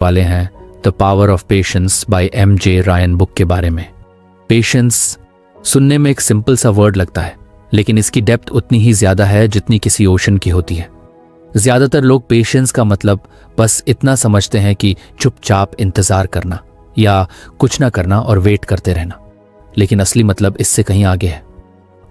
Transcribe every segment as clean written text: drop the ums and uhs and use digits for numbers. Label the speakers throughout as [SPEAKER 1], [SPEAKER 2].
[SPEAKER 1] वाले हैं the power of patience by M J. Ryan book के बारे में। पेशेंस सुनने में एक सिंपल सा वर्ड लगता है, लेकिन इसकी डेप्थ उतनी ही ज्यादा है जितनी किसी ओशन की होती है। ज्यादातर लोग पेशेंस का मतलब बस इतना समझते हैं कि चुपचाप इंतजार करना या कुछ ना करना और वेट करते रहना, लेकिन असली मतलब इससे कहीं आगे है।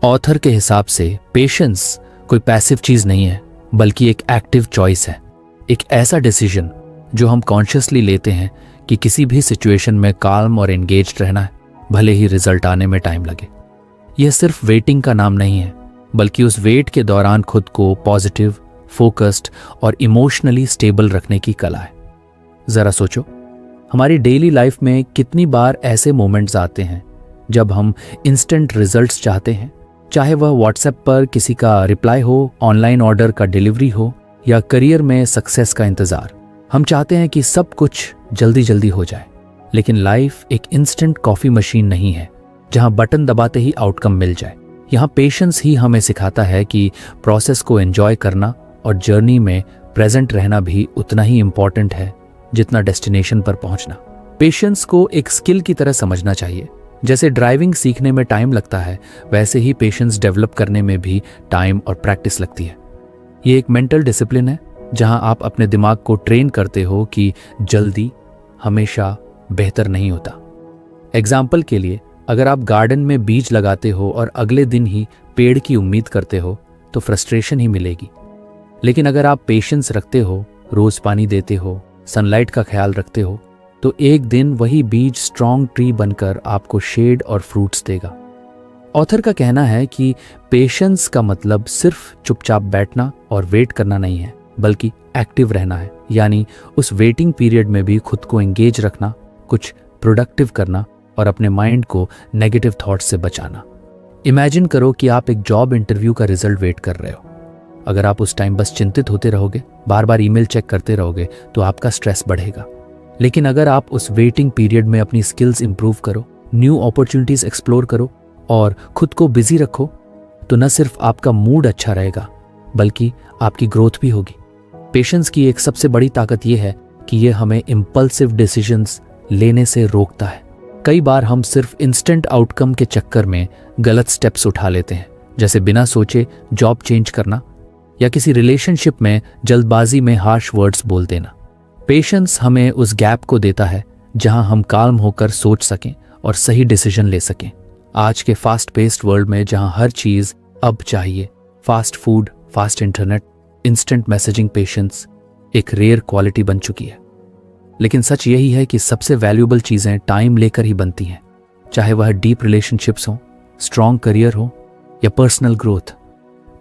[SPEAKER 1] ऑथर के हिसाब से पेशेंस कोई पैसिव चीज नहीं है, बल्कि एक एक्टिव चॉइस है, एक ऐसा डिसीजन जो हम कॉन्शियसली लेते हैं कि किसी भी सिचुएशन में काल्म और एंगेज्ड रहना है, भले ही रिजल्ट आने में टाइम लगे। यह सिर्फ वेटिंग का नाम नहीं है, बल्कि उस वेट के दौरान खुद को पॉजिटिव, फोकस्ड और इमोशनली स्टेबल रखने की कला है। जरा सोचो, हमारी डेली लाइफ में कितनी बार ऐसे मोमेंट्स आते हैं जब हम इंस्टेंट रिजल्ट्स चाहते हैं, चाहे वह व्हाट्सएप पर किसी का रिप्लाई हो, ऑनलाइन ऑर्डर का डिलीवरी हो या करियर में सक्सेस का इंतजार। हम चाहते हैं कि सब कुछ जल्दी जल्दी हो जाए, लेकिन लाइफ एक इंस्टेंट कॉफी मशीन नहीं है जहां बटन दबाते ही आउटकम मिल जाए। यहाँ पेशेंस ही हमें सिखाता है कि प्रोसेस को एंजॉय करना और जर्नी में प्रेजेंट रहना भी उतना ही इम्पोर्टेंट है जितना डेस्टिनेशन पर पहुंचना। पेशेंस को एक स्किल की तरह समझना चाहिए। जैसे ड्राइविंग सीखने में टाइम लगता है, वैसे ही पेशेंस डेवलप करने में भी टाइम और प्रैक्टिस लगती है। ये एक मेंटल डिसिप्लिन है जहां आप अपने दिमाग को ट्रेन करते हो कि जल्दी हमेशा बेहतर नहीं होता। एग्जाम्पल के लिए, अगर आप गार्डन में बीज लगाते हो और अगले दिन ही पेड़ की उम्मीद करते हो तो फ्रस्ट्रेशन ही मिलेगी। लेकिन अगर आप पेशेंस रखते हो, रोज पानी देते हो, सनलाइट का ख्याल रखते हो, तो एक दिन वही बीज स्ट्रॉन्ग ट्री बनकर आपको शेड और फ्रूट्स देगा। ऑथर का कहना है कि पेशेंस का मतलब सिर्फ चुपचाप बैठना और वेट करना नहीं है, बल्कि एक्टिव रहना है। यानी उस वेटिंग पीरियड में भी खुद को एंगेज रखना, कुछ प्रोडक्टिव करना और अपने माइंड को नेगेटिव थॉट्स से बचाना। इमेजिन करो कि आप एक जॉब इंटरव्यू का रिजल्ट वेट कर रहे हो। अगर आप उस टाइम बस चिंतित होते रहोगे, बार बार ईमेल चेक करते रहोगे, तो आपका स्ट्रेस बढ़ेगा। लेकिन अगर आप उस वेटिंग पीरियड में अपनी स्किल्स इंप्रूव करो, न्यू अपॉर्चुनिटीज एक्सप्लोर करो और खुद को बिजी रखो, तो न सिर्फ आपका मूड अच्छा रहेगा, बल्कि आपकी ग्रोथ भी होगी। पेशेंस की एक सबसे बड़ी ताकत यह है कि यह हमें इम्पल्सिव डिसीजंस लेने से रोकता है। कई बार हम सिर्फ इंस्टेंट आउटकम के चक्कर में गलत स्टेप्स उठा लेते हैं, जैसे बिना सोचे जॉब चेंज करना या किसी रिलेशनशिप में जल्दबाजी में हार्श वर्ड्स बोल देना। पेशेंस हमें उस गैप को देता है जहां हम काल्म होकर सोच सकें और सही डिसीजन ले सकें। आज के फास्ट पेस्ड वर्ल्ड में जहां हर चीज अब चाहिए, fast food, fast internet, instant messaging, patience एक रेयर क्वालिटी बन चुकी है। लेकिन सच यही है कि सबसे वैल्यूएबल चीजें टाइम लेकर ही बनती हैं, चाहे वह डीप रिलेशनशिप्स हो, स्ट्रॉन्ग करियर हो या पर्सनल ग्रोथ।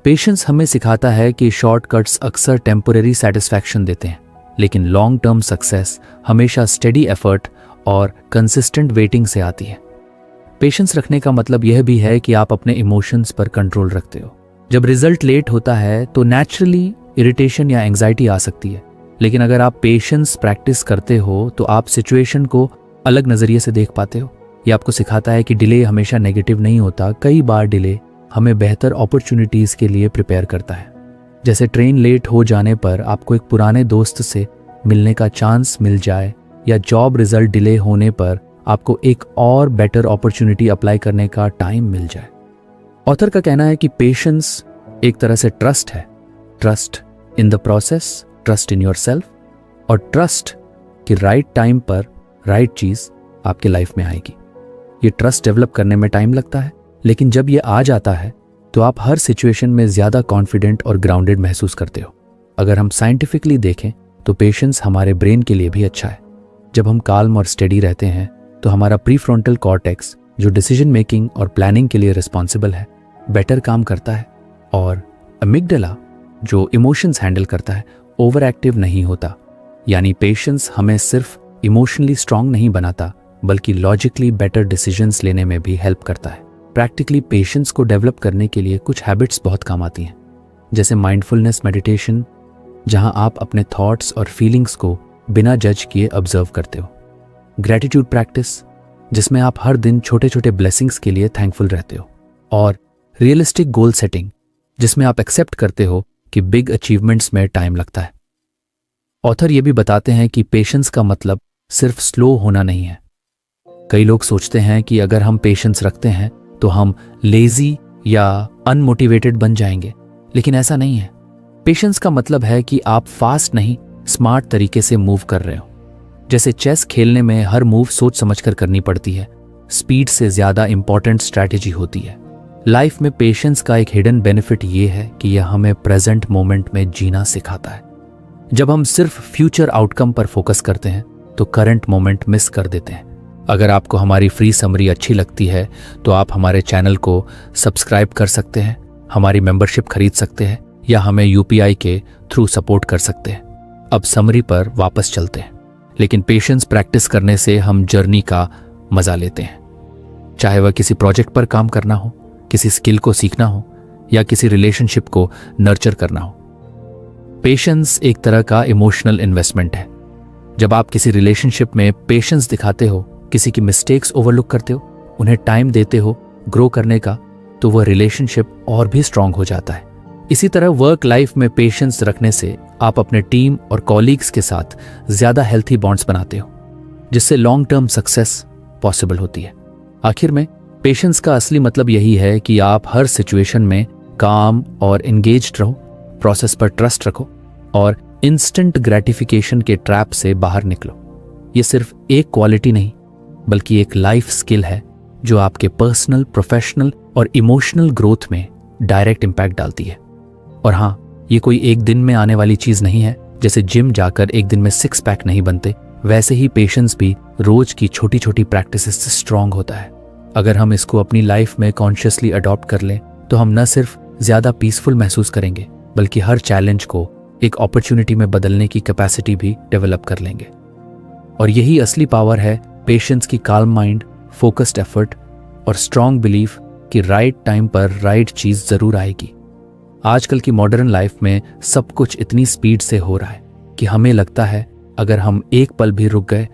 [SPEAKER 1] पेशेंस हमें सिखाता है कि शॉर्टकट्स अक्सर टेम्परेरी सेटिस्फैक्शन देते हैं, लेकिन लॉन्ग टर्म सक्सेस हमेशा स्टेडी एफर्ट और कंसिस्टेंट वेटिंग से आती है। पेशेंस रखने का मतलब यह भी है कि आप अपने इमोशंस पर कंट्रोल रखते हो। जब रिजल्ट लेट होता है तो नेचुरली इरिटेशन या एंग्जाइटी आ सकती है, लेकिन अगर आप पेशेंस प्रैक्टिस करते हो तो आप सिचुएशन को अलग नजरिए से देख पाते हो। ये आपको सिखाता है कि डिले हमेशा नेगेटिव नहीं होता। कई बार डिले हमें बेहतर अपॉर्चुनिटीज के लिए प्रिपेयर करता है। जैसे ट्रेन लेट हो जाने पर आपको एक पुराने दोस्त से मिलने का चांस मिल जाए, या जॉब रिजल्ट डिले होने पर आपको एक और बेटर अपॉर्चुनिटी अप्लाई करने का टाइम मिल जाए। ऑथर का कहना है कि पेशेंस एक तरह से ट्रस्ट है। Trust in the process, trust in yourself और ट्रस्ट कि राइट टाइम पर राइट चीज आपके लाइफ में आएगी। ये ट्रस्ट डेवलप करने में टाइम लगता है, लेकिन जब ये आ जाता है तो आप हर सिचुएशन में ज्यादा कॉन्फिडेंट और ग्राउंडेड महसूस करते हो। अगर हम साइंटिफिकली देखें तो पेशेंस हमारे ब्रेन के लिए भी अच्छा है। जब हम काल्म और स्टेडी रहते हैं तो हमारा प्रीफ्रंटल कॉर्टेक्स, जो डिसीजन मेकिंग और प्लानिंग के लिए रिस्पॉन्सिबल है, बेटर काम करता है, और अमिगडाला, जो इमोशंस हैंडल करता है, ओवर एक्टिव नहीं होता। यानी पेशेंस हमें सिर्फ इमोशनली स्ट्रांग नहीं बनाता, बल्कि लॉजिकली बेटर डिसीजंस लेने में भी हेल्प करता है। प्रैक्टिकली पेशेंस को डेवलप करने के लिए कुछ हैबिट्स बहुत काम आती हैं, जैसे माइंडफुलनेस मेडिटेशन, जहां आप अपने थॉट्स और फीलिंग्स को बिना जज किए ऑब्जर्व करते हो। ग्रैटिट्यूड प्रैक्टिस, जिसमें आप हर दिन छोटे छोटे ब्लेसिंग्स के लिए थैंकफुल रहते हो। और रियलिस्टिक गोल सेटिंग, जिसमें आप एक्सेप्ट करते हो कि बिग अचीवमेंट्स में टाइम लगता है। ऑथर ये भी बताते हैं कि पेशेंस का मतलब सिर्फ स्लो होना नहीं है। कई लोग सोचते हैं कि अगर हम पेशेंस रखते हैं तो हम लेजी या अनमोटिवेटेड बन जाएंगे, लेकिन ऐसा नहीं है। पेशेंस का मतलब है कि आप फास्ट नहीं, स्मार्ट तरीके से मूव कर रहे हो। जैसे चेस खेलने में हर मूव सोच समझकर करनी पड़ती है, स्पीड से ज्यादा इंपॉर्टेंट स्ट्रैटेजी होती है। लाइफ में पेशेंस का एक हिडन बेनिफिट ये है कि यह हमें प्रेजेंट मोमेंट में जीना सिखाता है। जब हम सिर्फ फ्यूचर आउटकम पर फोकस करते हैं तो करंट मोमेंट मिस कर देते हैं। अगर आपको हमारी फ्री समरी अच्छी लगती है तो आप हमारे चैनल को सब्सक्राइब कर सकते हैं, हमारी मेंबरशिप खरीद सकते हैं या हमें यूपीआई के थ्रू सपोर्ट कर सकते हैं। अब समरी पर वापस चलते हैं। लेकिन पेशेंस प्रैक्टिस करने से हम जर्नी का मजा लेते हैं, चाहे वह किसी प्रोजेक्ट पर काम करना हो, किसी स्किल को सीखना हो या किसी रिलेशनशिप को नर्चर करना हो। पेशेंस एक तरह का इमोशनल इन्वेस्टमेंट है। जब आप किसी रिलेशनशिप में पेशेंस दिखाते हो, किसी की मिस्टेक्स ओवरलुक करते हो, उन्हें टाइम देते हो ग्रो करने का, तो वह रिलेशनशिप और भी स्ट्रांग हो जाता है। इसी तरह वर्क लाइफ में पेशेंस रखने से आप अपने टीम और कॉलीग्स के साथ ज्यादा हेल्थी बॉन्ड्स बनाते हो, जिससे लॉन्ग टर्म सक्सेस पॉसिबल होती है। आखिर में पेशेंस का असली मतलब यही है कि आप हर सिचुएशन में काम और एंगेज्ड रहो, प्रोसेस पर ट्रस्ट रखो और इंस्टेंट ग्रेटिफिकेशन के ट्रैप से बाहर निकलो। ये सिर्फ एक क्वालिटी नहीं बल्कि एक लाइफ स्किल है जो आपके पर्सनल, प्रोफेशनल और इमोशनल ग्रोथ में डायरेक्ट इंपैक्ट डालती है। और हाँ, ये कोई एक दिन में आने वाली चीज नहीं है। जैसे जिम जाकर एक दिन में 6 पैक नहीं बनते, वैसे ही पेशेंस भी रोज की छोटी छोटी प्रैक्टिसेस से स्ट्रांग होता है। अगर हम इसको अपनी लाइफ में कॉन्शियसली अडॉप्ट कर लें तो हम न सिर्फ ज्यादा पीसफुल महसूस करेंगे बल्कि हर चैलेंज को एक अपॉर्चुनिटी में बदलने की कैपेसिटी भी डेवलप कर लेंगे। और यही असली पावर है पेशेंस की। काल्म माइंड, फोकस्ड एफर्ट और स्ट्रांग बिलीफ कि राइट टाइम पर राइट चीज जरूर आएगी। आजकल की मॉडर्न लाइफ में सब कुछ इतनी स्पीड से हो रहा है कि हमें लगता है अगर हम एक पल भी रुक गए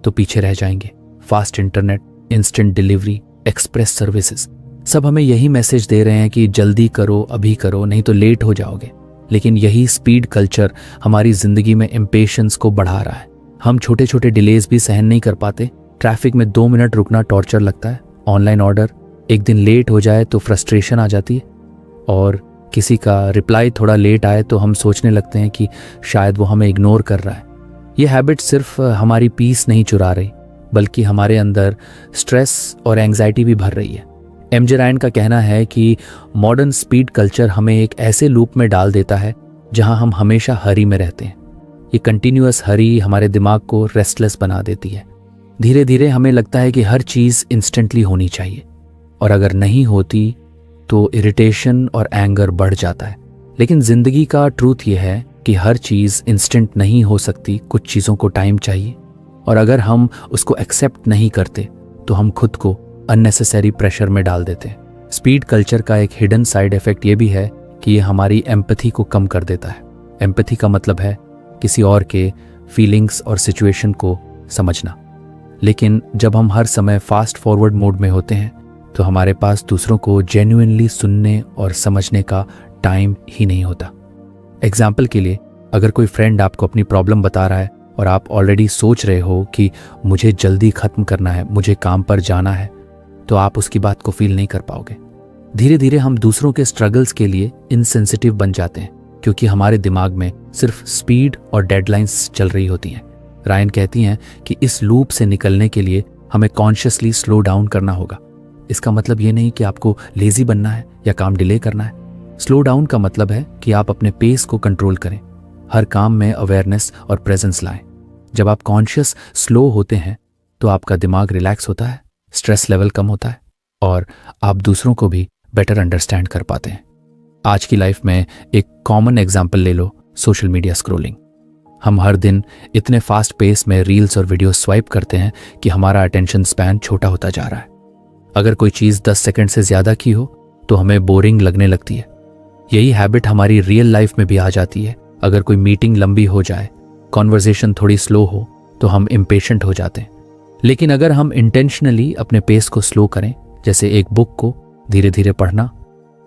[SPEAKER 1] तो पीछे रह जाएंगे। Fast internet, instant delivery, express services सब हमें यही मैसेज दे रहे हैं कि जल्दी करो, अभी करो, नहीं तो लेट हो जाओगे। लेकिन यही स्पीड कल्चर हमारी जिंदगी में इम्पेशंस को बढ़ा रहा है। हम छोटे छोटे डिलेज भी सहन नहीं कर पाते। ट्रैफिक में 2 मिनट रुकना टॉर्चर लगता है। ऑनलाइन ऑर्डर एक दिन लेट हो जाए तो फ्रस्ट्रेशन आ जाती है। और किसी का रिप्लाई थोड़ा लेट आए तो हम सोचने लगते हैं कि शायद वो हमें इग्नोर कर रहा है। ये हैबिट सिर्फ हमारी पीस नहीं चुरा रही बल्कि हमारे अंदर स्ट्रेस और एंग्जाइटी भी भर रही है। एमजे रायन का कहना है कि मॉडर्न स्पीड कल्चर हमें एक ऐसे लूप में डाल देता है जहां हम हमेशा हरी में रहते हैं। ये कंटिन्यूअस हरी हमारे दिमाग को रेस्टलेस बना देती है। धीरे धीरे हमें लगता है कि हर चीज इंस्टेंटली होनी चाहिए और अगर नहीं होती तो इरिटेशन और एंगर बढ़ जाता है। लेकिन जिंदगी का ट्रूथ ये है कि हर चीज इंस्टेंट नहीं हो सकती। कुछ चीजों को टाइम चाहिए और अगर हम उसको एक्सेप्ट नहीं करते तो हम खुद को अननेसेसरी प्रेशर में डाल देते हैं। स्पीड कल्चर का एक हिडन साइड इफेक्ट ये भी है कि ये हमारी एम्पैथी को कम कर देता है। एम्पैथी का मतलब है किसी और के फीलिंग्स और सिचुएशन को समझना। लेकिन जब हम हर समय फास्ट फॉरवर्ड मोड में होते हैं तो हमारे पास दूसरों को जेन्युइनली सुनने और समझने का टाइम ही नहीं होता। एग्जाम्पल के लिए, अगर कोई फ्रेंड आपको अपनी प्रॉब्लम बता रहा है और आप ऑलरेडी सोच रहे हो कि मुझे जल्दी खत्म करना है, मुझे काम पर जाना है, तो आप उसकी बात को फील नहीं कर पाओगे। धीरे धीरे हम दूसरों के स्ट्रगल्स के लिए इनसेंसिटिव बन जाते हैं क्योंकि हमारे दिमाग में सिर्फ स्पीड और डेडलाइंस चल रही होती हैं। रायन कहती हैं कि इस लूप से निकलने के लिए हमें कॉन्शियसली स्लो डाउन करना होगा। इसका मतलब ये नहीं कि आपको लेजी बनना है या काम डिले करना है। स्लो डाउन का मतलब है कि आप अपने पेस को कंट्रोल करें, हर काम में अवेयरनेस और प्रेजेंस लाएं। जब आप कॉन्शियस स्लो होते हैं तो आपका दिमाग रिलैक्स होता है, स्ट्रेस लेवल कम होता है और आप दूसरों को भी बेटर अंडरस्टैंड कर पाते हैं। आज की लाइफ में एक कॉमन एग्जाम्पल ले लो, सोशल मीडिया स्क्रोलिंग। हम हर दिन इतने फास्ट पेस में रील्स और वीडियो स्वाइप करते हैं कि हमारा अटेंशन स्पैन छोटा होता जा रहा है। अगर कोई चीज़ 10 सेकंड से ज़्यादा की हो तो हमें बोरिंग लगने लगती है। यही हैबिट हमारी रियल लाइफ में भी आ जाती है। अगर कोई मीटिंग लंबी हो जाए, कॉन्वर्सेशन थोड़ी स्लो हो तो हम इम्पेशेंट हो जाते हैं। लेकिन अगर हम इंटेंशनली अपने पेस को स्लो करें, जैसे एक बुक को धीरे धीरे पढ़ना,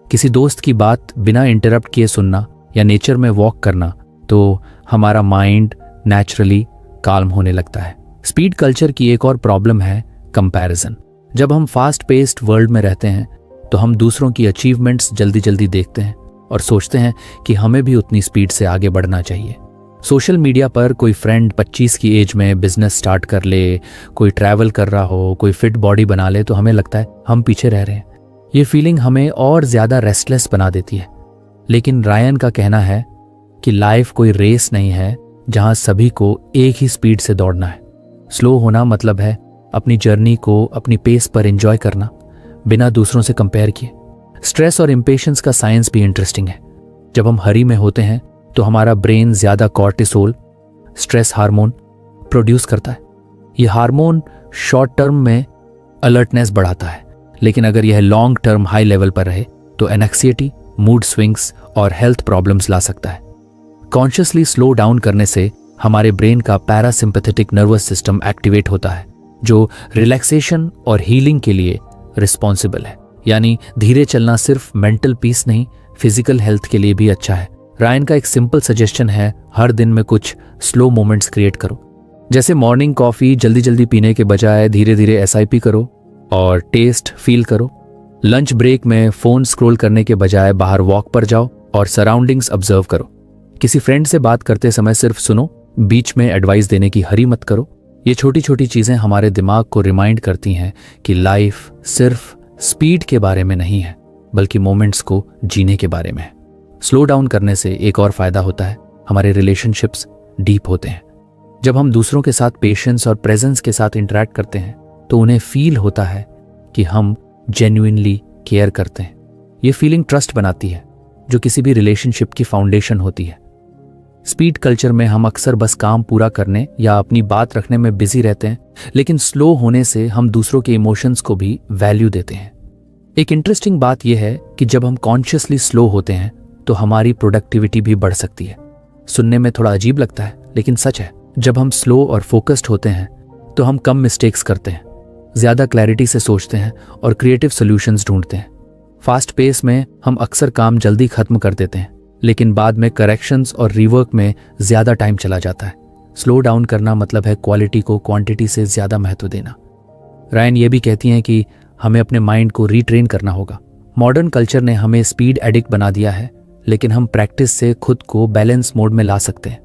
[SPEAKER 1] किसी दोस्त की बात बिना इंटरप्ट किए सुनना या नेचर में वॉक करना, तो हमारा माइंड नेचुरली काल्म होने लगता है। स्पीड कल्चर की एक और प्रॉब्लम है कंपैरिजन। जब हम फास्ट पेस्ड वर्ल्ड में रहते हैं तो हम दूसरों की अचीवमेंट्स जल्दी जल्दी देखते हैं और सोचते हैं कि हमें भी उतनी स्पीड से आगे बढ़ना चाहिए। सोशल मीडिया पर कोई फ्रेंड 25 की एज में बिजनेस स्टार्ट कर ले, कोई ट्रैवल कर रहा हो, कोई फिट बॉडी बना ले, तो हमें लगता है हम पीछे रह रहे हैं। ये फीलिंग हमें और ज़्यादा रेस्टलेस बना देती है। लेकिन रायन का कहना है कि लाइफ कोई रेस नहीं है जहां सभी को एक ही स्पीड से दौड़ना है। स्लो होना मतलब है अपनी जर्नी को अपनी पेस पर एंजॉय करना, बिना दूसरों से कंपेयर किए। स्ट्रेस और इम्पेशंस का साइंस भी इंटरेस्टिंग है। जब हम हरी में होते हैं तो हमारा ब्रेन ज़्यादा कॉर्टिसोल, स्ट्रेस हार्मोन प्रोड्यूस करता है। ये हार्मोन शॉर्ट टर्म में अलर्टनेस बढ़ाता है, लेकिन अगर यह लॉन्ग टर्म हाई लेवल पर रहे तो एनेक्सिएटी, मूड स्विंग्स और हेल्थ प्रॉब्लम्स ला सकता है। कॉन्शियसली स्लो डाउन करने से हमारे ब्रेन का पैरासिम्पैथेटिक नर्वस सिस्टम एक्टिवेट होता है, जो रिलैक्सेशन और हीलिंग के लिए रिस्पॉन्सिबल है। यानी धीरे चलना सिर्फ मेंटल पीस नहीं, फिजिकल हेल्थ के लिए भी अच्छा है। रायन का एक सिंपल सजेशन है, हर दिन में कुछ स्लो मोमेंट्स क्रिएट करो। जैसे मॉर्निंग कॉफी जल्दी जल्दी पीने के बजाय धीरे धीरे एसआईपी करो और टेस्ट फील करो। लंच ब्रेक में फोन स्क्रॉल करने के बजाय बाहर वॉक पर जाओ और सराउंडिंग्स ऑब्जर्व करो। किसी फ्रेंड से बात करते समय सिर्फ सुनो, बीच में एडवाइस देने की हरी मत करो। ये छोटी छोटी चीजें हमारे दिमाग को रिमाइंड करती हैं कि लाइफ सिर्फ स्पीड के बारे में नहीं है, बल्कि मोमेंट्स को जीने के बारे में है। स्लो डाउन करने से एक और फायदा होता है, हमारे रिलेशनशिप्स डीप होते हैं। जब हम दूसरों के साथ पेशेंस और प्रेजेंस के साथ इंटरैक्ट करते हैं तो उन्हें फील होता है कि हम जेन्युइनली केयर करते हैं। ये फीलिंग ट्रस्ट बनाती है, जो किसी भी रिलेशनशिप की फाउंडेशन होती है। स्पीड कल्चर में हम अक्सर बस काम पूरा करने या अपनी बात रखने में बिजी रहते हैं, लेकिन स्लो होने से हम दूसरों के इमोशंस को भी वैल्यू देते हैं। एक इंटरेस्टिंग बात यह है कि जब हम कॉन्शियसली स्लो होते हैं तो हमारी प्रोडक्टिविटी भी बढ़ सकती है। सुनने में थोड़ा अजीब लगता है, लेकिन सच है। जब हम स्लो और फोकस्ड होते हैं तो हम कम मिस्टेक्स करते हैं, ज्यादा क्लैरिटी से सोचते हैं और क्रिएटिव सॉल्यूशंस ढूंढते हैं। फास्ट पेस में हम अक्सर काम जल्दी खत्म कर देते हैं, लेकिन बाद में करेक्शंस और रीवर्क में ज्यादा टाइम चला जाता है। स्लो डाउन करना मतलब है क्वालिटी को क्वांटिटी से ज्यादा महत्व देना। रायन ये भी कहती हैं कि हमें अपने माइंड को रीट्रेन करना होगा। मॉडर्न कल्चर ने हमें स्पीड एडिक्ट बना दिया है, लेकिन हम प्रैक्टिस से खुद को बैलेंस मोड में ला सकते हैं।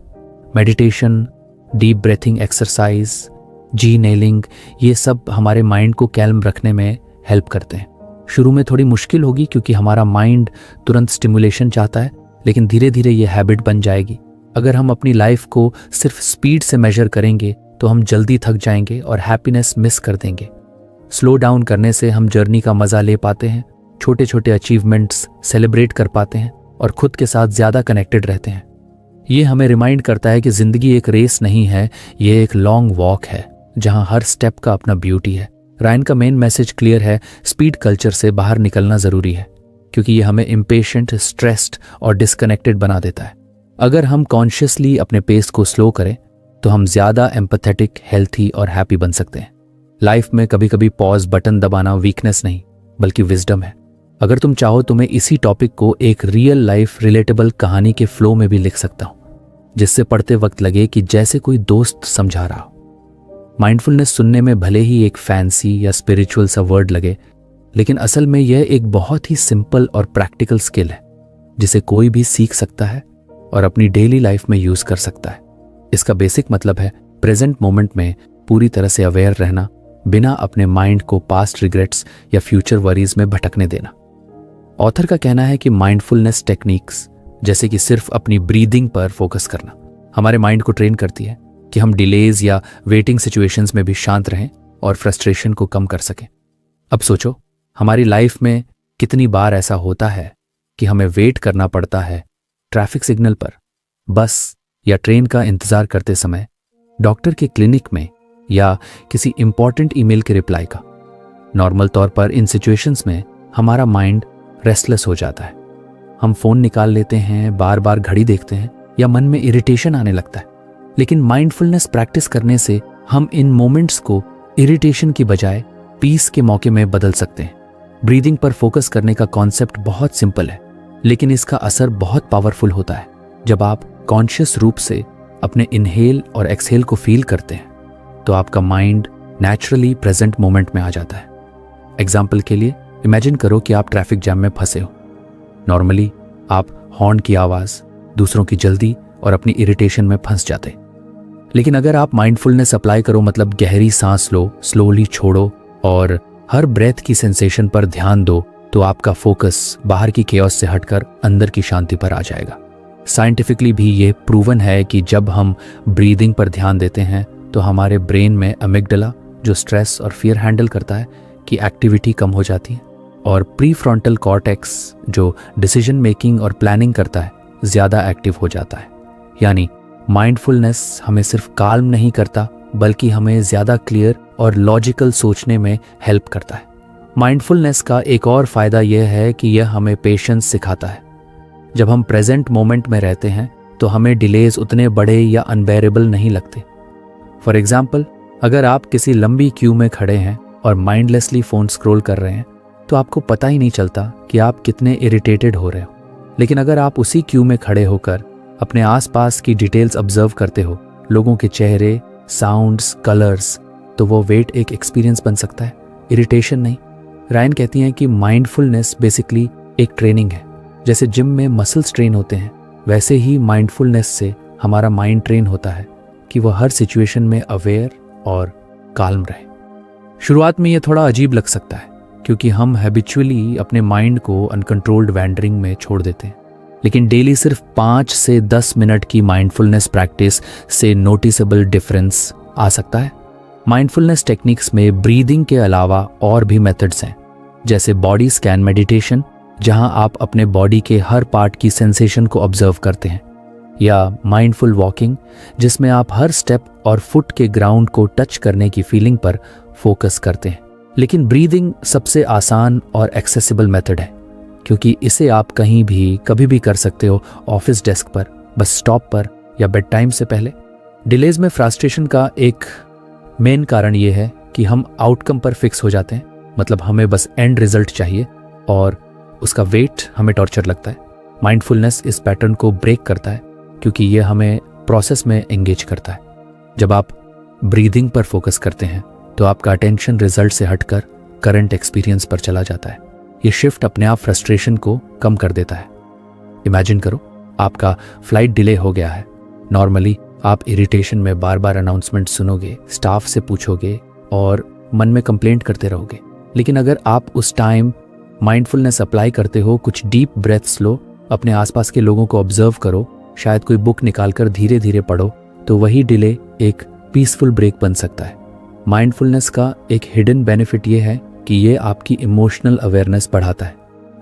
[SPEAKER 1] मेडिटेशन, डीप ब्रेथिंग एक्सरसाइज, जी नेलिंग, ये सब हमारे माइंड को कैल्म रखने में हेल्प करते हैं। शुरू में थोड़ी मुश्किल होगी क्योंकि हमारा माइंड तुरंत स्टिमुलेशन चाहता है, लेकिन धीरे धीरे ये हैबिट बन जाएगी। अगर हम अपनी लाइफ को सिर्फ स्पीड से मेजर करेंगे तो हम जल्दी थक जाएंगे और हैप्पीनेस मिस कर देंगे। स्लो डाउन करने से हम जर्नी का मजा ले पाते हैं, छोटे छोटे अचीवमेंट्स सेलिब्रेट कर पाते हैं और खुद के साथ ज्यादा कनेक्टेड रहते हैं। ये हमें रिमाइंड करता है कि जिंदगी एक रेस नहीं है, ये एक लॉन्ग वॉक है जहां हर स्टेप का अपना ब्यूटी है। रायन का मेन मैसेज क्लियर है, स्पीड कल्चर से बाहर निकलना जरूरी है, क्योंकि ये हमें इम्पेशेंट, स्ट्रेस्ड और डिस्कनेक्टेड बना देता है। अगर हम कॉन्शियसली अपने पेस को स्लो करें तो हम ज्यादा एम्पैथेटिक, हेल्थी और हैप्पी बन सकते हैं। लाइफ में कभी कभी पॉज बटन दबाना वीकनेस नहीं, बल्कि विजडम है। अगर तुम चाहो तो मैं इसी टॉपिक को एक रियल लाइफ रिलेटेबल कहानी के फ्लो में भी लिख सकता हूं, जिससे पढ़ते वक्त लगे कि जैसे कोई दोस्त समझा रहा हो। माइंडफुलनेस सुनने में भले ही एक फैंसी या स्पिरिचुअल सा वर्ड लगे, लेकिन असल में यह एक बहुत ही सिंपल और प्रैक्टिकल स्किल है जिसे कोई भी सीख सकता है और अपनी डेली लाइफ में यूज कर सकता है। इसका बेसिक मतलब है प्रेजेंट मोमेंट में पूरी तरह से अवेयर रहना, बिना अपने माइंड को पास्ट रिग्रेट्स या फ्यूचर वरीज में भटकने देना। ऑथर का कहना है कि माइंडफुलनेस टेक्निक्स, जैसे कि सिर्फ अपनी ब्रीदिंग पर फोकस करना, हमारे माइंड को ट्रेन करती है कि हम डिलेज या वेटिंग सिचुएशंस में भी शांत रहें और फ्रस्ट्रेशन को कम कर सकें। अब सोचो, हमारी लाइफ में कितनी बार ऐसा होता है कि हमें वेट करना पड़ता है ट्रैफिक सिग्नल पर, बस या ट्रेन का इंतजार करते समय, डॉक्टर के क्लिनिक में या किसी इंपॉर्टेंट ईमेल के रिप्लाई का। नॉर्मल तौर पर इन सिचुएशंस में हमारा माइंड रेस्टलेस हो जाता है। हम फोन निकाल लेते हैं, बार बार घड़ी देखते हैं या मन में इरिटेशन आने लगता है। लेकिन माइंडफुलनेस प्रैक्टिस करने से हम इन मोमेंट्स को इरिटेशन की बजाय पीस के मौके में बदल सकते हैं। ब्रीदिंग पर फोकस करने का कॉन्सेप्ट बहुत सिंपल है, लेकिन इसका असर बहुत पावरफुल होता है। जब आप कॉन्शियस रूप से अपने इनहेल और एक्सहेल को फील करते हैं तो आपका माइंड नेचुरली प्रेजेंट मोमेंट में आ जाता है। एग्जाम्पल के लिए इमेजिन करो कि आप ट्रैफिक जैम में फंसे हो। नॉर्मली आप हॉर्न की आवाज़, दूसरों की जल्दी और अपनी इरिटेशन में फंस जाते। लेकिन अगर आप माइंडफुलनेस अप्लाई करो, मतलब गहरी सांस लो, स्लोली छोड़ो और हर ब्रेथ की सेंसेशन पर ध्यान दो, तो आपका फोकस बाहर की केओस से हटकर अंदर की शांति पर आ जाएगा। साइंटिफिकली भी ये प्रूवन है कि जब हम ब्रीदिंग पर ध्यान देते हैं तो हमारे ब्रेन में अमिगडाला, जो स्ट्रेस और फियर हैंडल करता है, की एक्टिविटी कम हो जाती है और प्रीफ्रंटल कॉर्टेक्स, जो डिसीजन मेकिंग और प्लानिंग करता है, ज़्यादा एक्टिव हो जाता है। यानी माइंडफुलनेस हमें सिर्फ काल्म नहीं करता, बल्कि हमें ज़्यादा क्लियर और लॉजिकल सोचने में हेल्प करता है। माइंडफुलनेस का एक और फ़ायदा यह है कि यह हमें पेशेंस सिखाता है। जब हम प्रेजेंट मोमेंट में रहते हैं तो हमें डिलेज उतने बड़े या अनबेरेबल नहीं लगते। फॉर एग्जाम्पल, अगर आप किसी लंबी क्यू में खड़े हैं और माइंडलेसली फ़ोन स्क्रॉल कर रहे हैं तो आपको पता ही नहीं चलता कि आप कितने इरिटेटेड हो रहे हो। लेकिन अगर आप उसी क्यू में खड़े होकर अपने आसपास की डिटेल्स ऑब्जर्व करते हो, लोगों के चेहरे, साउंड्स, कलर्स, तो वो वेट एक एक्सपीरियंस बन सकता है, इरिटेशन नहीं। रायन कहती हैं कि माइंडफुलनेस बेसिकली एक ट्रेनिंग है। जैसे जिम में मसल्स ट्रेन होते हैं, वैसे ही माइंडफुलनेस से हमारा माइंड ट्रेन होता है कि वह हर सिचुएशन में अवेयर और काल्म रहे। शुरुआत में ये थोड़ा अजीब लग सकता है क्योंकि हम हैबिचुअली अपने माइंड को अनकंट्रोल्ड वैंडरिंग में छोड़ देते हैं। लेकिन डेली सिर्फ 5 से 10 मिनट की माइंडफुलनेस प्रैक्टिस से नोटिसेबल डिफरेंस आ सकता है। माइंडफुलनेस टेक्निक्स में ब्रीदिंग के अलावा और भी मेथड्स हैं, जैसे बॉडी स्कैन मेडिटेशन, जहां आप अपने बॉडी के हर पार्ट की सेंसेशन को ऑब्जर्व करते हैं, या माइंडफुल वॉकिंग, जिसमें आप हर स्टेप और फुट के ग्राउंड को टच करने की फीलिंग पर फोकस करते हैं। लेकिन ब्रीदिंग सबसे आसान और एक्सेसिबल मेथड है क्योंकि इसे आप कहीं भी कभी भी कर सकते हो, ऑफिस डेस्क पर, बस स्टॉप पर या बेड टाइम से पहले। डिलेज में फ्रस्ट्रेशन का एक मेन कारण ये है कि हम आउटकम पर फिक्स हो जाते हैं, मतलब हमें बस एंड रिजल्ट चाहिए और उसका वेट हमें टॉर्चर लगता है। माइंडफुलनेस इस पैटर्न को ब्रेक करता है क्योंकि ये हमें प्रोसेस में एंगेज करता है। जब आप ब्रीदिंग पर फोकस करते हैं तो आपका अटेंशन रिजल्ट से हटकर करंट एक्सपीरियंस पर चला जाता है। ये शिफ्ट अपने आप फ्रस्ट्रेशन को कम कर देता है। इमेजिन करो, आपका फ्लाइट डिले हो गया है। नॉर्मली आप इरिटेशन में बार बार अनाउंसमेंट सुनोगे, स्टाफ से पूछोगे और मन में कंप्लेंट करते रहोगे। लेकिन अगर आप उस टाइम माइंडफुलनेस अप्लाई करते हो, कुछ डीप ब्रेथ्स लो, अपने आसपास के लोगों को ऑब्जर्व करो, शायद कोई बुक निकालकर धीरे धीरे पढ़ो, तो वही डिले एक पीसफुल ब्रेक बन सकता है। माइंडफुलनेस का एक हिडन बेनिफिट ये है कि ये आपकी इमोशनल अवेयरनेस बढ़ाता है।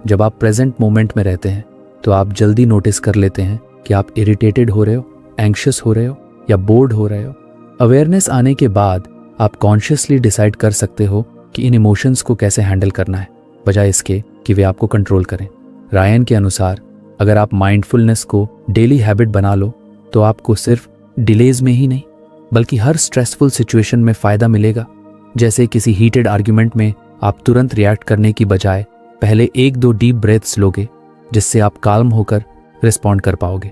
[SPEAKER 1] जब आप प्रेजेंट मोमेंट में रहते हैं तो आप जल्दी नोटिस कर लेते हैं कि आप इरिटेटेड हो रहे हो, एंग्शियस हो रहे हो या बोर्ड हो रहे हो। अवेयरनेस आने के बाद आप कॉन्शियसली डिसाइड कर सकते हो कि इन इमोशंस को कैसे हैंडल करना है, बजाय इसके कि वे आपको कंट्रोल करें। रायन के अनुसार अगर आप माइंडफुलनेस को डेली हैबिट बना लो तो आपको सिर्फ डिलेज में ही नहीं बल्कि हर स्ट्रेसफुल सिचुएशन में फ़ायदा मिलेगा। जैसे किसी हीटेड आर्ग्यूमेंट में आप तुरंत रिएक्ट करने की बजाय पहले 1-2 डीप ब्रेथ्स लोगे, जिससे आप काल्म होकर रिस्पॉन्ड कर पाओगे।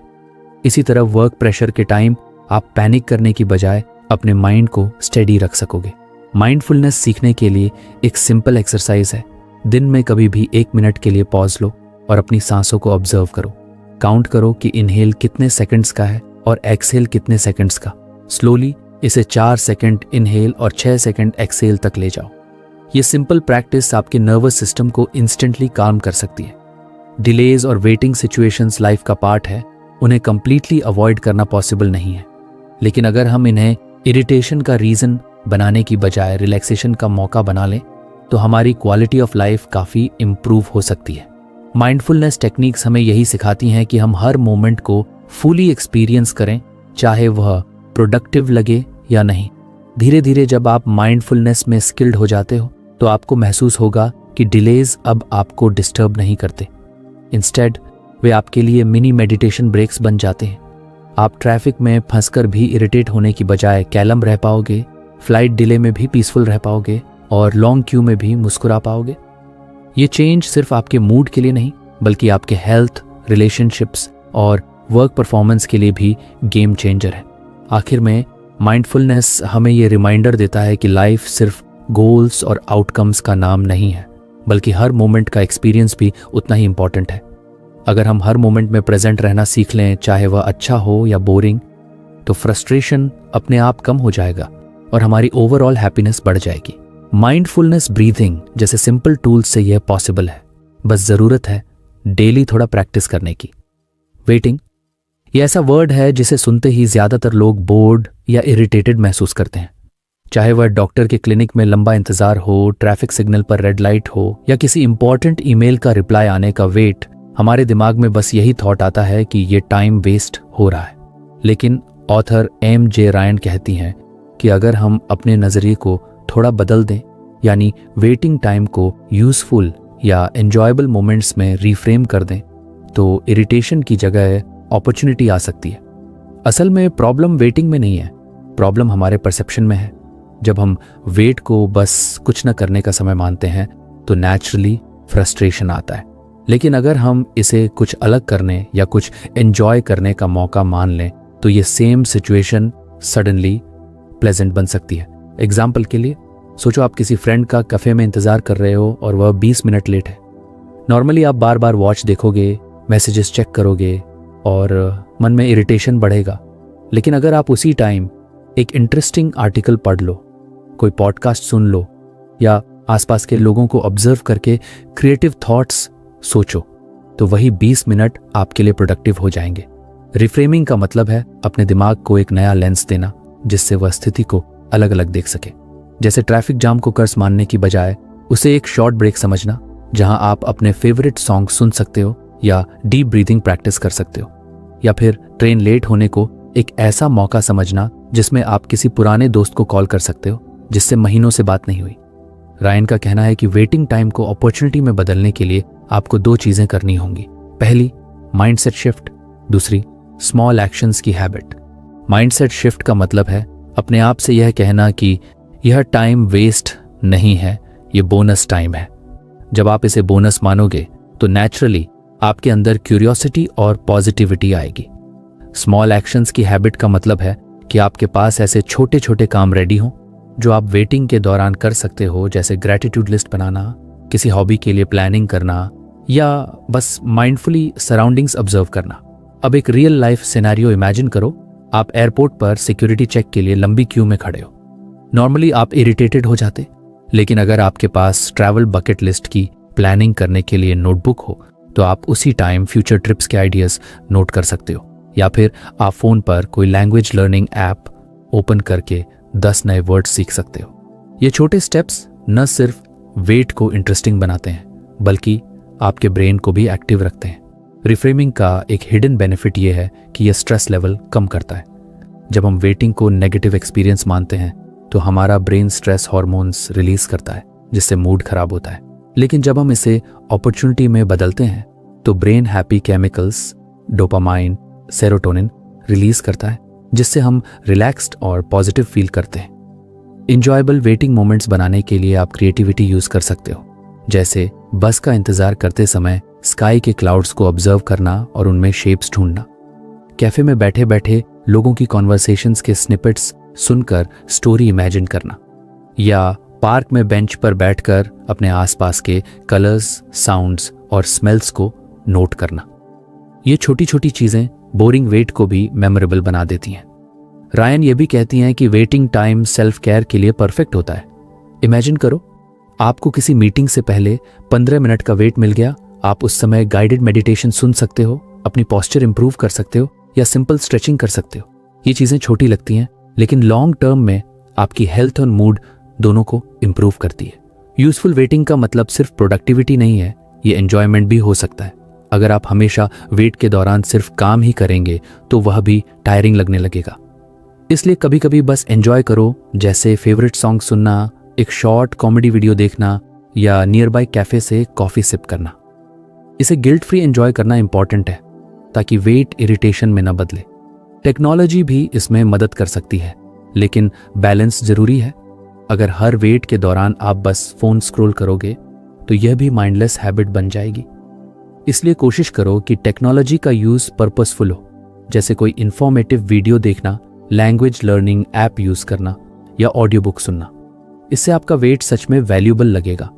[SPEAKER 1] इसी तरह वर्क प्रेशर के टाइम आप पैनिक करने की बजाय अपने माइंड को स्टेडी रख सकोगे। माइंडफुलनेस सीखने के लिए एक सिंपल एक्सरसाइज है। दिन में कभी भी 1 मिनट के लिए पॉज लो और अपनी सांसों को ऑब्जर्व करो। काउंट करो कि इनहेल कितने सेकंड्स का है और एक्सहेल कितने सेकंड्स का। स्लोली इसे 4 सेकंड इनहेल और 6 सेकंड एक्सहेल तक ले जाओ। ये सिंपल प्रैक्टिस आपके नर्वस सिस्टम को इंस्टेंटली काम कर सकती है। डिलेज और वेटिंग सिचुएशंस लाइफ का पार्ट है, उन्हें कंप्लीटली अवॉइड करना पॉसिबल नहीं है। लेकिन अगर हम इन्हें इरिटेशन का रीज़न बनाने की बजाय रिलैक्सेशन का मौका बना लें तो हमारी क्वालिटी ऑफ लाइफ काफ़ी इम्प्रूव हो सकती है। माइंडफुलनेस टेक्निक्स हमें यही सिखाती हैं कि हम हर मोमेंट को फुली एक्सपीरियंस करें, चाहे वह प्रोडक्टिव लगे या नहीं। धीरे धीरे जब आप माइंडफुलनेस में स्किल्ड हो जाते हो तो आपको महसूस होगा कि डिलेज अब आपको डिस्टर्ब नहीं करते। इंस्टेड वे आपके लिए मिनी मेडिटेशन ब्रेक्स बन जाते हैं। आप ट्रैफिक में फंसकर भी इरिटेट होने की बजाय कैलम रह पाओगे, फ्लाइट डिले में भी पीसफुल रह पाओगे और लॉन्ग क्यू में भी मुस्कुरा पाओगे। ये चेंज सिर्फ आपके मूड के लिए नहीं बल्कि आपके हेल्थ, रिलेशनशिप्स और वर्क परफॉर्मेंस के लिए भी गेम चेंजर है। आखिर में माइंडफुलनेस हमें ये रिमाइंडर देता है कि लाइफ सिर्फ गोल्स और आउटकम्स का नाम नहीं है, बल्कि हर मोमेंट का एक्सपीरियंस भी उतना ही इम्पॉर्टेंट है। अगर हम हर मोमेंट में प्रेजेंट रहना सीख लें, चाहे वह अच्छा हो या बोरिंग, तो फ्रस्ट्रेशन अपने आप कम हो जाएगा और हमारी ओवरऑल हैप्पीनेस बढ़ जाएगी। माइंडफुलनेस ब्रीथिंग जैसे सिंपल टूल्स से यह पॉसिबल है, बस ज़रूरत है डेली थोड़ा प्रैक्टिस करने की। वेटिंग, ये ऐसा वर्ड है जिसे सुनते ही ज़्यादातर लोग बोर्ड या इरिटेटेड महसूस करते हैं। चाहे वह डॉक्टर के क्लिनिक में लंबा इंतज़ार हो, ट्रैफिक सिग्नल पर रेड लाइट हो, या किसी इंपॉर्टेंट ईमेल का रिप्लाई आने का वेट, हमारे दिमाग में बस यही थॉट आता है कि ये टाइम वेस्ट हो रहा है। लेकिन ऑथर MJ रायन कहती हैं कि अगर हम अपने नज़रिए को थोड़ा बदल दें, यानी वेटिंग टाइम को यूज़फुल या एन्जॉयबल मोमेंट्स में रीफ्रेम कर दें, तो इरिटेशन की जगह अपॉर्चुनिटी आ सकती है। असल में प्रॉब्लम वेटिंग में नहीं है, प्रॉब्लम हमारे परसेप्शन में है। जब हम वेट को बस कुछ न करने का समय मानते हैं तो नेचुरली फ्रस्ट्रेशन आता है। लेकिन अगर हम इसे कुछ अलग करने या कुछ एंजॉय करने का मौका मान लें तो ये सेम सिचुएशन सडनली प्लेजेंट बन सकती है। एग्जाम्पल के लिए सोचो, आप किसी फ्रेंड का कैफे में इंतज़ार कर रहे हो और वह 20 मिनट लेट है। नॉर्मली आप बार बार वॉच देखोगे, मैसेजेस चेक करोगे और मन में इरिटेशन बढ़ेगा। लेकिन अगर आप उसी टाइम एक इंटरेस्टिंग आर्टिकल पढ़ लो, कोई पॉडकास्ट सुन लो या आसपास के लोगों को ऑब्जर्व करके क्रिएटिव थॉट्स सोचो, तो वही 20 मिनट आपके लिए प्रोडक्टिव हो जाएंगे। रिफ्रेमिंग का मतलब है अपने दिमाग को एक नया लेंस देना जिससे वह स्थिति को अलग अलग देख सके। जैसे ट्रैफिक जाम को कर्ज मानने की बजाय उसे एक शॉर्ट ब्रेक समझना, जहां आप अपने फेवरेट सॉन्ग सुन सकते हो या डीप ब्रीदिंग प्रैक्टिस कर सकते हो। या फिर ट्रेन लेट होने को एक ऐसा मौका समझना जिसमें आप किसी पुराने दोस्त को कॉल कर सकते हो जिससे महीनों से बात नहीं हुई। रायन का कहना है कि वेटिंग टाइम को अपॉर्चुनिटी में बदलने के लिए आपको 2 चीजें करनी होंगी। पहली, माइंडसेट शिफ्ट, दूसरी स्मॉल एक्शंस की हैबिट। माइंडसेट शिफ्ट का मतलब है अपने आप से यह कहना कि यह टाइम वेस्ट नहीं है, ये बोनस टाइम है। जब आप इसे बोनस मानोगे तो नेचुरली आपके अंदर क्यूरियोसिटी और पॉजिटिविटी आएगी। स्मॉल एक्शंस की हैबिट का मतलब है कि आपके पास ऐसे छोटे छोटे काम रेडी हों जो आप वेटिंग के दौरान कर सकते हो, जैसे ग्रैटिट्यूड लिस्ट बनाना, किसी हॉबी के लिए प्लानिंग करना या बस माइंडफुली सराउंडिंग्स ऑब्जर्व करना। अब एक रियल लाइफ सिनेरियो इमेजिन करो, आप एयरपोर्ट पर सिक्योरिटी चेक के लिए लंबी क्यू में खड़े हो। नॉर्मली आप इरिटेटेड हो जाते, लेकिन अगर आपके पास ट्रैवल बकेट लिस्ट की प्लानिंग करने के लिए नोटबुक हो तो आप उसी टाइम फ्यूचर ट्रिप्स के आइडियाज नोट कर सकते हो। या फिर आप फोन पर कोई लैंग्वेज लर्निंग ऐप ओपन करके 10 नए वर्ड सीख सकते हो। ये छोटे स्टेप्स न सिर्फ वेट को इंटरेस्टिंग बनाते हैं बल्कि आपके ब्रेन को भी एक्टिव रखते हैं। रिफ्रेमिंग का एक हिडन बेनिफिट ये है कि यह स्ट्रेस लेवल कम करता है। जब हम वेटिंग को नेगेटिव एक्सपीरियंस मानते हैं तो हमारा ब्रेन स्ट्रेस हार्मोन्स रिलीज करता है जिससे मूड खराब होता है। लेकिन जब हम इसे अपॉर्चुनिटी में बदलते हैं तो brain happy chemicals dopamine, serotonin release करता है जिससे हम रिलैक्स्ड और पॉजिटिव फील करते हैं। इंजॉयबल वेटिंग मोमेंट्स बनाने के लिए आप क्रिएटिविटी यूज कर सकते हो, जैसे बस का इंतजार करते समय स्काई के क्लाउड्स को ऑब्जर्व करना और उनमें शेप्स ढूंढना, कैफे में बैठे बैठे लोगों की कॉन्वर्सेशंस के स्निपेट्स सुनकर स्टोरी इमेजिन करना, या पार्क में बेंच पर बैठकर अपने आसपास के कलर्स, साउंड्स और स्मेल्स को नोट करना। ये छोटी छोटी चीजें बोरिंग वेट को भी मेमोरेबल बना देती हैं। रायन ये भी कहती हैं कि वेटिंग टाइम सेल्फ केयर के लिए परफेक्ट होता है। इमेजिन करो, आपको किसी मीटिंग से पहले 15 मिनट का वेट मिल गया। आप उस समय गाइडेड मेडिटेशन सुन सकते हो, अपनी पोस्चर इंप्रूव कर सकते हो या सिंपल स्ट्रेचिंग कर सकते हो। ये चीजें छोटी लगती हैं लेकिन लॉन्ग टर्म में आपकी हेल्थ और मूड दोनों को इंप्रूव करती है। यूजफुल वेटिंग का मतलब सिर्फ प्रोडक्टिविटी नहीं है, ये एंजॉयमेंट भी हो सकता है। अगर आप हमेशा वेट के दौरान सिर्फ काम ही करेंगे तो वह भी टायरिंग लगने लगेगा। इसलिए कभी कभी बस एंजॉय करो, जैसे फेवरेट सॉन्ग सुनना, एक शॉर्ट कॉमेडी वीडियो देखना या नियर बाय कैफे से कॉफी सिप करना। इसे गिल्ट फ्री एंजॉय करना इंपॉर्टेंट है ताकि वेट इरिटेशन में न बदले। टेक्नोलॉजी भी इसमें मदद कर सकती है, लेकिन बैलेंस जरूरी है। अगर हर वेट के दौरान आप बस फोन स्क्रॉल करोगे तो यह भी माइंडलेस हैबिट बन जाएगी। इसलिए कोशिश करो कि टेक्नोलॉजी का यूज पर्पसफुल हो, जैसे कोई इंफॉर्मेटिव वीडियो देखना, लैंग्वेज लर्निंग ऐप यूज़ करना या ऑडियो बुक सुनना। इससे आपका वेट सच में वैल्यूबल लगेगा।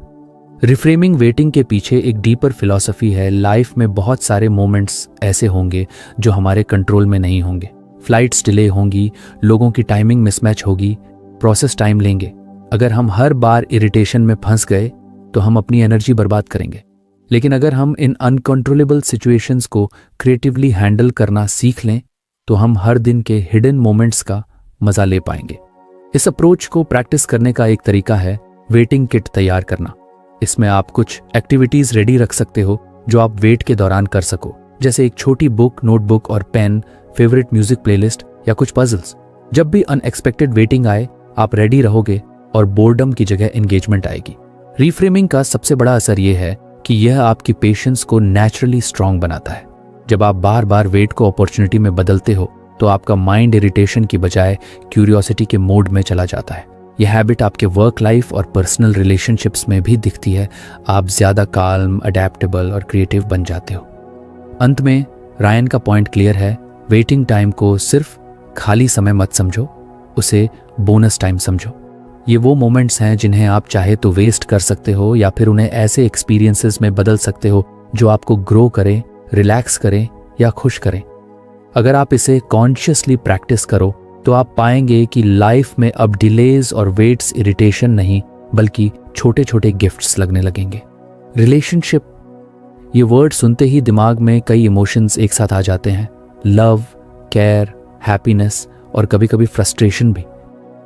[SPEAKER 1] रिफ्रेमिंग वेटिंग के पीछे एक डीपर फिलॉसफी है। लाइफ में बहुत सारे मोमेंट्स ऐसे होंगे जो हमारे कंट्रोल में नहीं होंगे। फ्लाइट्स डिले होंगी, लोगों की टाइमिंग मिसमैच होगी, प्रोसेस टाइम लेंगे। अगर हम हर बार इरिटेशन में फंस गए तो हम अपनी एनर्जी बर्बाद करेंगे। लेकिन अगर हम इन अनकंट्रोलेबल सिचुएशंस को क्रिएटिवली हैंडल करना सीख लें तो हम हर दिन के हिडन मोमेंट्स का मजा ले पाएंगे। इस अप्रोच को प्रैक्टिस करने का एक तरीका है वेटिंग किट तैयार करना। इसमें आप कुछ एक्टिविटीज रेडी रख सकते हो जो आप वेट के दौरान कर सको, जैसे एक छोटी बुक, नोटबुक और पेन, फेवरेट म्यूजिक प्लेलिस्ट या कुछ पजल्स। जब भी अनएक्सपेक्टेड वेटिंग आए आप रेडी रहोगे और बोर्डम की जगह एंगेजमेंट आएगी। रिफ्रेमिंग का सबसे बड़ा असर यह है कि यह आपकी पेशेंस को नेचुरली स्ट्रांग बनाता है। जब आप बार बार वेट को अपॉर्चुनिटी में बदलते हो तो आपका माइंड इरिटेशन की बजाय क्यूरियोसिटी के मोड में चला जाता है। यह हैबिट आपके वर्क लाइफ और पर्सनल रिलेशनशिप्स में भी दिखती है। आप ज्यादा काल्म, अडेप्टेबल और क्रिएटिव बन जाते हो। अंत में रायन का पॉइंट क्लियर है, वेटिंग टाइम को सिर्फ खाली समय मत समझो, उसे बोनस टाइम समझो। ये वो मोमेंट्स हैं जिन्हें आप चाहे तो वेस्ट कर सकते हो या फिर उन्हें ऐसे एक्सपीरियंसेस में बदल सकते हो जो आपको ग्रो करें, रिलैक्स करें या खुश करें। अगर आप इसे कॉन्शियसली प्रैक्टिस करो तो आप पाएंगे कि लाइफ में अब डिलेज और वेट्स इरिटेशन नहीं बल्कि छोटे छोटे गिफ्ट्स लगने लगेंगे। रिलेशनशिप, ये वर्ड सुनते ही दिमाग में कई इमोशंस एक साथ आ जाते हैं। लव, केयर, हैप्पीनेस और कभी कभी फ्रस्ट्रेशन भी।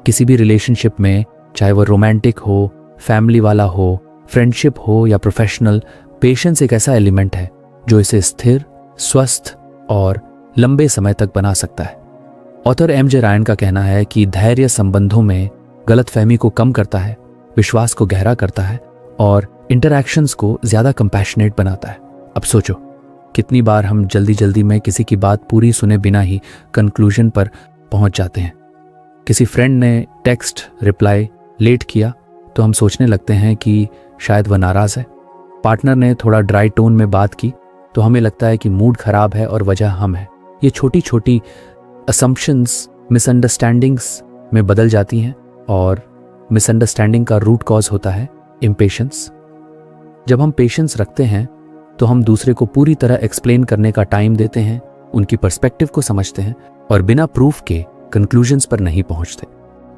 [SPEAKER 1] किसी भी रिलेशनशिप में, चाहे वह रोमांटिक हो, फैमिली वाला हो, फ्रेंडशिप हो या प्रोफेशनल, पेशेंस एक ऐसा एलिमेंट है जो इसे स्थिर, स्वस्थ और लंबे समय तक बना सकता है। Author MJ. रायन का कहना है कि धैर्य संबंधों में गलतफहमी को कम करता है, विश्वास को गहरा करता है और इंटरैक्शंस को ज्यादा कंपैशनेट बनाता है। अब सोचो, कितनी बार हम जल्दी जल्दी में किसी की बात पूरी सुने बिना ही कंक्लूजन पर पहुंच जाते हैं। किसी फ्रेंड ने टेक्स्ट रिप्लाई लेट किया तो हम सोचने लगते हैं कि शायद वह नाराज है। पार्टनर ने थोड़ा ड्राई टोन में बात की तो हमें लगता है कि मूड खराब है और वजह हम है। ये छोटी छोटी असम्पशंस मिसअंडरस्टैंडिंग्स में बदल जाती हैं और मिसअंडरस्टैंडिंग का रूट कॉज होता है इम्पेशेंस। जब हम पेशेंस रखते हैं तो हम दूसरे को पूरी तरह एक्सप्लेन करने का टाइम देते हैं, उनकी पर्सपेक्टिव को समझते हैं और बिना प्रूफ के कंक्लूजन्स पर नहीं पहुंचते।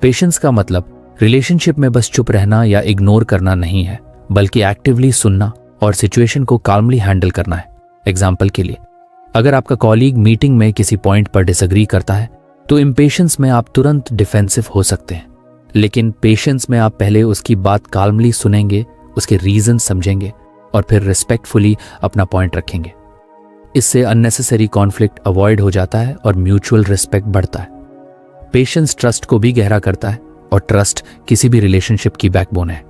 [SPEAKER 1] पेशेंस का मतलब रिलेशनशिप में बस चुप रहना या इग्नोर करना नहीं है, बल्कि एक्टिवली सुनना और सिचुएशन को काल्मली हैंडल करना है। एग्जाम्पल के लिए, अगर आपका कॉलीग मीटिंग में किसी पॉइंट पर डिसएग्री करता है तो इम्पेशेंस में आप तुरंत डिफेंसिव हो सकते हैं, लेकिन पेशेंस में आप पहले उसकी बात काल्मली सुनेंगे, उसके रीजन समझेंगे और फिर रिस्पेक्टफुली अपना पॉइंट रखेंगे। इससे अननेसेसरी कॉन्फ्लिक्ट अवॉइड हो जाता है और म्यूचुअल रिस्पेक्ट बढ़ता है। पेशेंस ट्रस्ट को भी गहरा करता है और ट्रस्ट किसी भी रिलेशनशिप की बैकबोन है।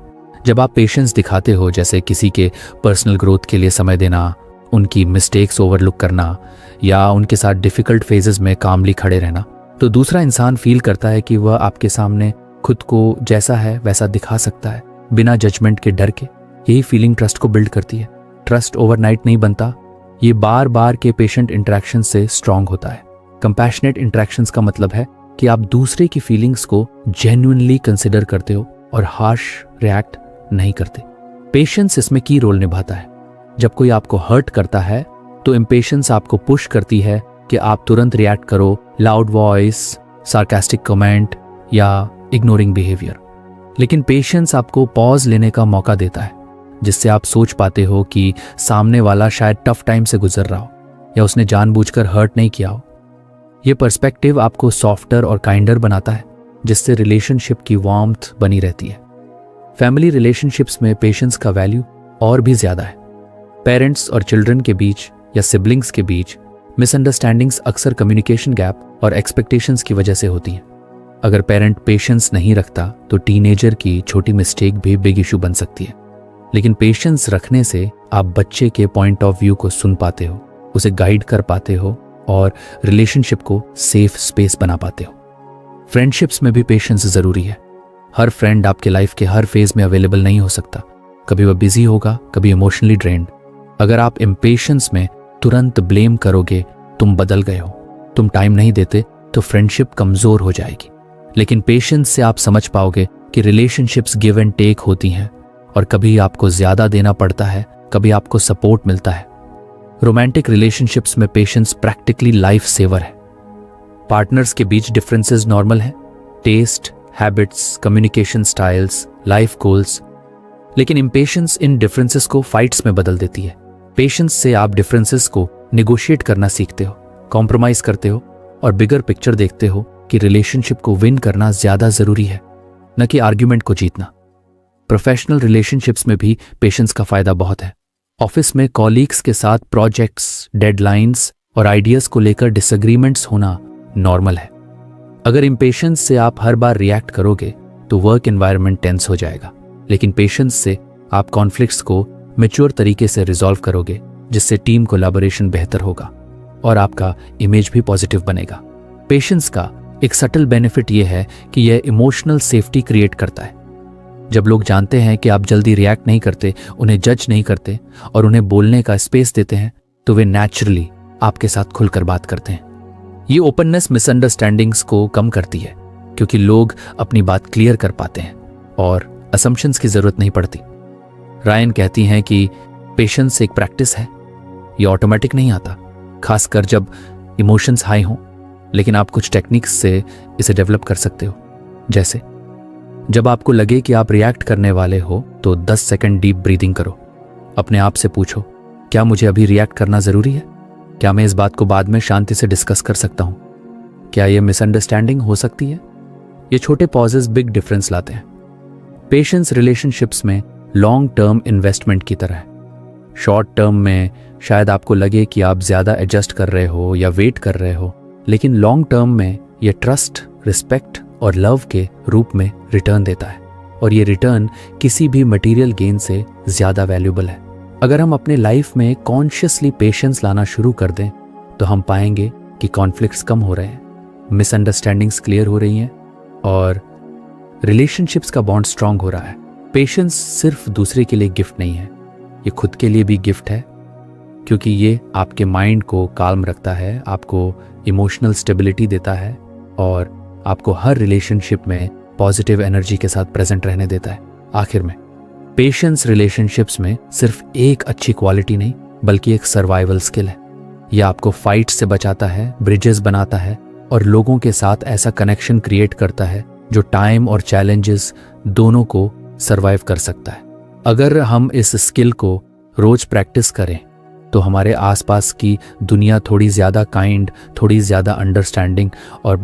[SPEAKER 1] जब आप पेशेंस दिखाते हो, जैसे किसी के पर्सनल ग्रोथ के लिए समय देना, उनकी मिस्टेक्स ओवरलुक करना या उनके साथ डिफिकल्ट फेजेस में कामली खड़े रहना, तो दूसरा इंसान फील करता है कि वह आपके सामने खुद को जैसा है वैसा दिखा सकता है बिना जजमेंट के डर के। यही फीलिंग ट्रस्ट को बिल्ड करती है। ट्रस्ट ओवरनाइट नहीं बनता, ये बार बार के पेशेंट इंटरेक्शन से स्ट्रांग होता है। कंपैशनेट इंटरेक्शंस का मतलब है कि आप दूसरे की फीलिंग्स को जेन्युइनली कंसिडर करते हो और हार्श रिएक्ट नहीं करते। पेशेंस इसमें की रोल निभाता है। जब कोई आपको हर्ट करता है तो इम्पेशेंस आपको पुश करती है कि आप तुरंत रिएक्ट करो, लाउड वॉइस, सार्कास्टिक कमेंट या इग्नोरिंग बिहेवियर। लेकिन पेशेंस आपको पॉज लेने का मौका देता है, जिससे आप सोच पाते हो कि सामने वाला शायद टफ टाइम से गुजर रहा हो या उसने जानबूझकर हर्ट नहीं किया हो। यह पर्सपेक्टिव आपको सॉफ्टर और काइंडर बनाता है, जिससे रिलेशनशिप की वार्मथ बनी रहती है। फैमिली रिलेशनशिप्स में पेशेंस का वैल्यू और भी ज्यादा है। पेरेंट्स और चिल्ड्रन के बीच या सिबलिंग्स के बीच मिसअंडरस्टैंडिंग्स अक्सर कम्युनिकेशन गैप और एक्सपेक्टेशंस की वजह से होती हैं। अगर पेरेंट पेशेंस नहीं रखता तो टीनेजर की छोटी मिस्टेक भी बिग इशू बन सकती है। लेकिन पेशेंस रखने से आप बच्चे के पॉइंट ऑफ व्यू को सुन पाते हो, उसे गाइड कर पाते हो और रिलेशनशिप को सेफ स्पेस बना पाते हो। फ्रेंडशिप्स में भी पेशेंस जरूरी है। हर फ्रेंड आपके लाइफ के हर फेज में अवेलेबल नहीं हो सकता। कभी वह बिजी होगा, कभी इमोशनली ड्रेन्ड। अगर आप इम्पेशेंस में तुरंत ब्लेम करोगे तुम बदल गए हो, तुम टाइम नहीं देते, तो फ्रेंडशिप कमजोर हो जाएगी। लेकिन पेशेंस से आप समझ पाओगे कि रिलेशनशिप्स गिव एंड टेक होती हैं और कभी आपको ज्यादा देना पड़ता है, कभी आपको सपोर्ट मिलता है। रोमांटिक रिलेशनशिप्स में पेशेंस प्रैक्टिकली लाइफ सेवर है। पार्टनर्स के बीच डिफरेंसेस नॉर्मल है, test, habits, communication styles, life goals, लेकिन इम्पेशेंस इन डिफरेंसेस को फाइट्स में बदल देती है। पेशेंस से आप डिफरेंसेस को निगोशिएट करना सीखते हो, कॉम्प्रोमाइज करते हो और बिगर पिक्चर देखते हो कि रिलेशनशिप को विन करना ज्यादा जरूरी है, न कि आर्ग्यूमेंट को जीतना। प्रोफेशनल रिलेशनशिप्स में भी पेशेंस का फायदा बहुत है। ऑफिस में कॉलीग्स के साथ प्रोजेक्ट्स, डेडलाइंस और आइडियाज को लेकर डिसएग्रीमेंट्स होना नॉर्मल है। अगर इम्पेशेंस से आप हर बार रिएक्ट करोगे तो वर्क एनवायरनमेंट टेंस हो जाएगा, लेकिन पेशेंस से आप कॉन्फ्लिक्ट्स को मैच्योर तरीके से रिजॉल्व करोगे, जिससे टीम कोलैबोरेशन बेहतर होगा और आपका इमेज भी पॉजिटिव बनेगा। पेशेंस का एक सटल बेनिफिट यह है कि यह इमोशनल सेफ्टी क्रिएट करता है। जब लोग जानते हैं कि आप जल्दी रिएक्ट नहीं करते, उन्हें जज नहीं करते और उन्हें बोलने का स्पेस देते हैं, तो वे नेचुरली आपके साथ खुलकर बात करते हैं। ये ओपननेस मिसअंडरस्टैंडिंग्स को कम करती है, क्योंकि लोग अपनी बात क्लियर कर पाते हैं और असम्पशंस की जरूरत नहीं पड़ती। रायन कहती हैं कि पेशेंस एक प्रैक्टिस है, ये ऑटोमेटिक नहीं आता, खासकर जब इमोशंस हाई हों, लेकिन आप कुछ टेक्निक्स से इसे डेवलप कर सकते हो। जैसे जब आपको लगे कि आप रिएक्ट करने वाले हो तो 10 सेकंड डीप ब्रीदिंग करो। अपने आप से पूछो, क्या मुझे अभी रिएक्ट करना जरूरी है? क्या मैं इस बात को बाद में शांति से डिस्कस कर सकता हूं? क्या यह मिसअंडरस्टैंडिंग हो सकती है? ये छोटे पॉजेस बिग डिफरेंस लाते हैं। पेशेंस रिलेशनशिप्स में लॉन्ग टर्म इन्वेस्टमेंट की तरह है। शॉर्ट टर्म में शायद आपको लगे कि आप ज्यादा एडजस्ट कर रहे हो या वेट कर रहे हो, लेकिन लॉन्ग टर्म में यह ट्रस्ट, रिस्पेक्ट और लव के रूप में रिटर्न देता है, और ये रिटर्न किसी भी मटेरियल गेन से ज्यादा वैल्यूबल है। अगर हम अपने लाइफ में कॉन्शियसली पेशेंस लाना शुरू कर दें तो हम पाएंगे कि कॉन्फ्लिक्ट्स कम हो रहे हैं, मिसअंडरस्टैंडिंग्स क्लियर हो रही हैं और रिलेशनशिप्स का बॉन्ड स्ट्रांग हो रहा है। पेशेंस सिर्फ दूसरे के लिए गिफ्ट नहीं है, ये खुद के लिए भी गिफ्ट है, क्योंकि ये आपके माइंड को काल्म रखता है, आपको इमोशनल स्टेबिलिटी देता है और आपको हर रिलेशनशिप में पॉजिटिव एनर्जी के साथ प्रेजेंट रहने देता है। आखिर में पेशेंस रिलेशनशिप्स में सिर्फ एक अच्छी क्वालिटी नहीं, बल्कि एक सर्वाइवल स्किल है। यह आपको फाइट से बचाता है, ब्रिजेस बनाता है और लोगों के साथ ऐसा कनेक्शन क्रिएट करता है जो टाइम और चैलेंजेस दोनों को सर्वाइव कर सकता है। अगर हम इस स्किल को रोज प्रैक्टिस करें तो हमारे आसपास की दुनिया थोड़ी ज्यादा काइंड, थोड़ी ज्यादा अंडरस्टैंडिंग और